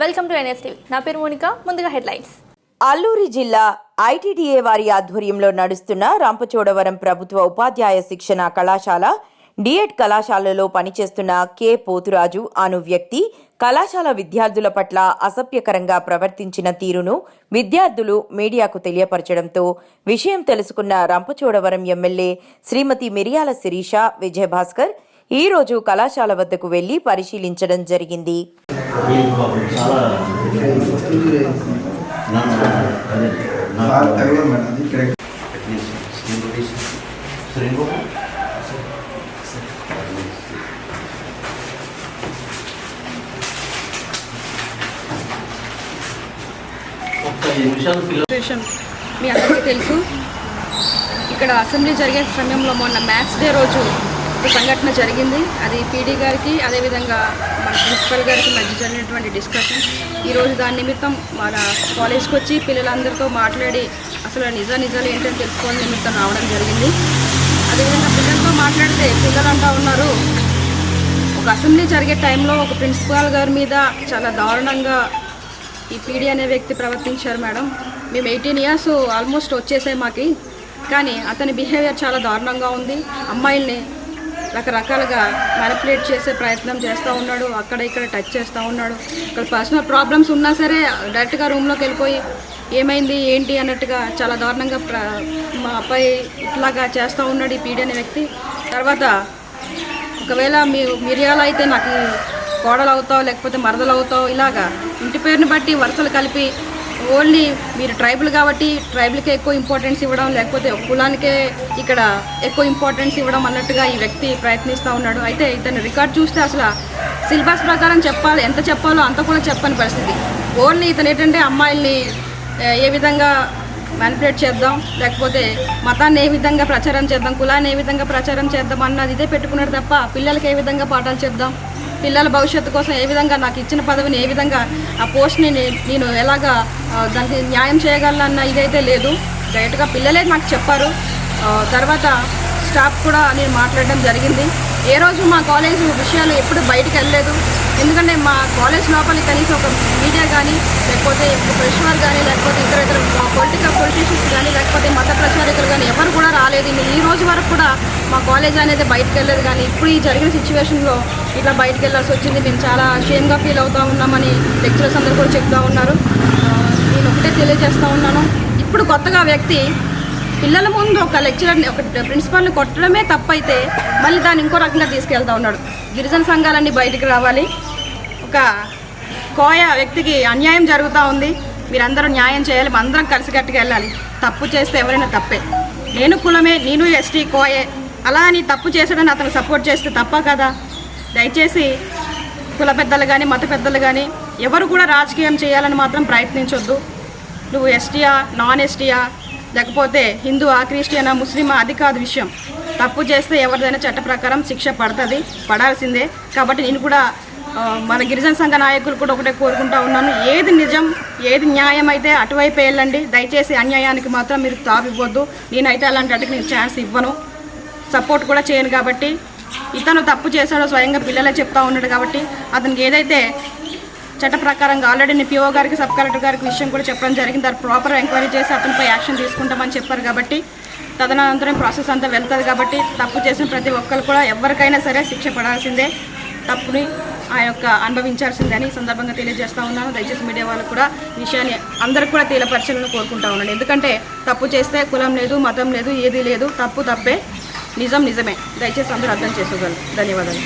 Welcome to NS TV. నా పేరు Monica. ముందుగా హెడ్లైన్స్. అల్లూరి జిల్లా ITDA వారి ఆధ్వర్యంలో నడుస్తున్న రంపచోడవరం ప్రభుత్వ ఉపాధ్యాయ శిక్షణ కళాశాల డిఎడ్ కళాశాలలో పనిచేస్తున్న కె పోతురాజు అను వ్యక్తి కళాశాల విద్యార్థుల పట్ల అసభ్యకరంగా ప్రవర్తించిన తీరును విద్యార్థులు మీడియాకు తెలియపరచడంతో విషయం తెలుసుకున్న రంపచోడవరం ఎమ్మెల్యే శ్రీమతి మిరియాల శిరీష విజయభాస్కర్ ఈ రోజు కళాశాల వద్దకు వెళ్లి పరిశీలించడం జరిగింది. మీ అందరికీ తెలుసు, ఇక్కడ అసెంబ్లీ జరిగే సమయంలో మొన్న మ్యాథ్స్ డే రోజు ఒక సంఘటన జరిగింది. అది పీడీ గారికి అదేవిధంగా మన ప్రిన్సిపల్ గారికి మధ్య జరిగినటువంటి డిస్కషన్. ఈరోజు దాని నిమిత్తం మన కాలేజ్కి వచ్చి పిల్లలందరితో మాట్లాడి అసలు నిజాలు ఏంటని తెలుసుకోవాలని నిమిత్తం రావడం జరిగింది. అదేవిధంగా పిల్లలతో మాట్లాడితే పిల్లలు అంటూ ఉన్నారు, ఒక అసెంబ్లీ జరిగే టైంలో ఒక ప్రిన్సిపాల్ గారి మీద చాలా దారుణంగా ఈ పీడీ అనే వ్యక్తి ప్రవర్తించారు మేడం. మేము 18 years ఆల్మోస్ట్ వచ్చేసాయి మాకి, కానీ అతని బిహేవియర్ చాలా దారుణంగా ఉంది. అమ్మాయిల్ని రకరకాలుగా మ్యానిపులేట్ చేసే ప్రయత్నం చేస్తూ ఉన్నాడు, అక్కడ ఇక్కడ టచ్ చేస్తూ ఉన్నాడు. ఇక్కడ పర్సనల్ ప్రాబ్లమ్స్ ఉన్నా సరే డైరెక్ట్గా రూమ్లోకి వెళ్ళిపోయి ఏమైంది ఏంటి అన్నట్టుగా చాలా దారుణంగా మా అబ్బాయి ఇట్లాగా చేస్తూ ఉన్నాడు ఈ పీడీ అనే వ్యక్తి. తర్వాత ఒకవేళ మిరియాలు అయితే నాకు కోడలు అవుతావు లేకపోతే మరదలు అవుతావు, ఇలాగా ఇంటి పేరుని బట్టి వరుసలు కలిపి ఓన్లీ మీరు ట్రైబల్ కాబట్టి ట్రైబల్కే ఎక్కువ ఇంపార్టెన్స్ ఇవ్వడం, లేకపోతే కులానికే ఇక్కడ ఎక్కువ ఇంపార్టెన్స్ ఇవ్వడం అన్నట్టుగా ఈ వ్యక్తి ప్రయత్నిస్తూ ఉన్నాడు. అయితే ఇతని రికార్డ్ చూస్తే అసలు సిలబస్ ప్రకారం చెప్పాలి, ఎంత చెప్పాలో అంత కూడా చెప్పని పరిస్థితి. ఓన్లీ ఇతను ఏంటంటే అమ్మాయిల్ని ఏ విధంగా మ్యానిపులేట్ చేద్దాం, లేకపోతే మతాన్ని ఏ విధంగా ప్రచారం చేద్దాం, కులాన్ని ఏ విధంగా ప్రచారం చేద్దాం అన్నది ఇదే పెట్టుకున్నాడు తప్ప పిల్లలకి ఏ విధంగా పాఠాలు చెప్దాం, పిల్లల భవిష్యత్తు కోసం ఏ విధంగా నాకు ఇచ్చిన పదవిని ఏ విధంగా ఆ పోస్ట్ని నేను ఎలాగా దానికి న్యాయం చేయగలనన్న ఇదైతే లేదు. డైరెక్ట్గా పిల్లలే నాకు చెప్పారు. తర్వాత స్టాఫ్ కూడా నేను మాట్లాడడం జరిగింది. ఏ రోజు మా కాలేజ్ విషయాలు ఎప్పుడు బయటికి వెళ్ళలేదు. ఎందుకంటే మా కాలేజ్ లోపలికి కనీసం ఒక మీడియా కానీ లేకపోతే ఒక ప్రెషర్ కానీ లేకపోతే ఇతర పొలిటీషియన్స్ కానీ లేకపోతే మత ప్రచారకులు కానీ ఎవరు కూడా రాలేదు. ఈ రోజు వరకు కూడా మా కాలేజ్ అనేది బయటకు వెళ్ళలేదు. కానీ ఇప్పుడు ఈ జరిగిన సిచ్యువేషన్లో ఇట్లా బయటకు వెళ్ళాల్సి వచ్చింది. మేము చాలా షేమ్గా ఫీల్ అవుతూ ఉన్నామని లెక్చరర్స్ అందరూ కూడా చెప్తూ ఉన్నారు. నేను ఒకటే తెలియజేస్తూ ఉన్నాను, ఇప్పుడు కొత్తగా వ్యక్తి పిల్లల ముందు ఒక లెక్చరర్ని ఒక ప్రిన్సిపాల్ని కొట్టడమే తప్పైతే మళ్ళీ దాన్ని ఇంకో రకంగా తీసుకెళ్తూ ఉన్నాడు. గిరిజన సంఘాలన్నీ బయటికి రావాలి, ఒక కోయ వ్యక్తికి అన్యాయం జరుగుతూ ఉంది, మీరందరూ న్యాయం చేయాలి, అందరం కలిసికట్టుగా వెళ్ళాలి. తప్పు చేస్తే ఎవరైనా తప్పే, నేను కులమే, నేను ఎస్టీ కోయే, అలా అని తప్పు చేసాడని అతను సపోర్ట్ చేస్తే తప్ప కదా. దయచేసి కుల పెద్దలు కానీ మత పెద్దలు కానీ ఎవరు కూడా రాజకీయం చేయాలని మాత్రం ప్రయత్నించొద్దు. నువ్వు ఎస్టీయా నాన్ ఎస్టీయా లేకపోతే హిందువా క్రిస్టియనా ముస్లిమా అది కాదు విషయం. తప్పు చేస్తే ఎవరిదైనా చట్ట ప్రకారం శిక్ష పడాల్సిందే. కాబట్టి నేను కూడా మన గిరిజన సంఘ నాయకులు కూడా ఒకటే కోరుకుంటా ఉన్నాను, ఏది నిజం ఏది న్యాయం అయితే అటువైపు వెళ్ళండి. దయచేసి అన్యాయానికి మాత్రం మీరు తావివ్వద్దు. నేనైతే అలాంటి వాటికి నేను ఛాన్స్ ఇవ్వను, సపోర్ట్ కూడా చేయను. కాబట్టి ఇతను తప్పు చేశాడో స్వయంగా పిల్లలే చెప్తా ఉన్నాడు. కాబట్టి అతనికి ఏదైతే చట్ట ప్రకారంగా ఆల్రెడీ నేను PO గారికి సబ్ కలెక్టర్ గారికి విషయం కూడా చెప్పడం జరిగింది. దాన్ని ప్రాపర్ ఎంక్వైరీ చేసి అతనిపై యాక్షన్ తీసుకుంటామని చెప్పారు. కాబట్టి తదనంతరం ప్రాసెస్ అంతా వెళ్తుంది. కాబట్టి తప్పు చేసిన ప్రతి ఒక్కరు కూడా ఎవరికైనా సరే శిక్ష పడాల్సిందే, తప్పుని అనుభవించాల్సిందే అని సందర్భంగా తెలియజేస్తూ ఉన్నాను. దయచేసి మీడియా వాళ్ళు కూడా విషయాన్ని అందరికీ కూడా తీలపరచాలని కోరుకుంటా ఉన్నాను. ఎందుకంటే తప్పు చేస్తే కులం లేదు మతం లేదు ఏదీ లేదు, తప్పు తప్పే, నిజం నిజమే. దయచేసి అందరూ అర్థం చేసుకోగలరు. ధన్యవాదాలు.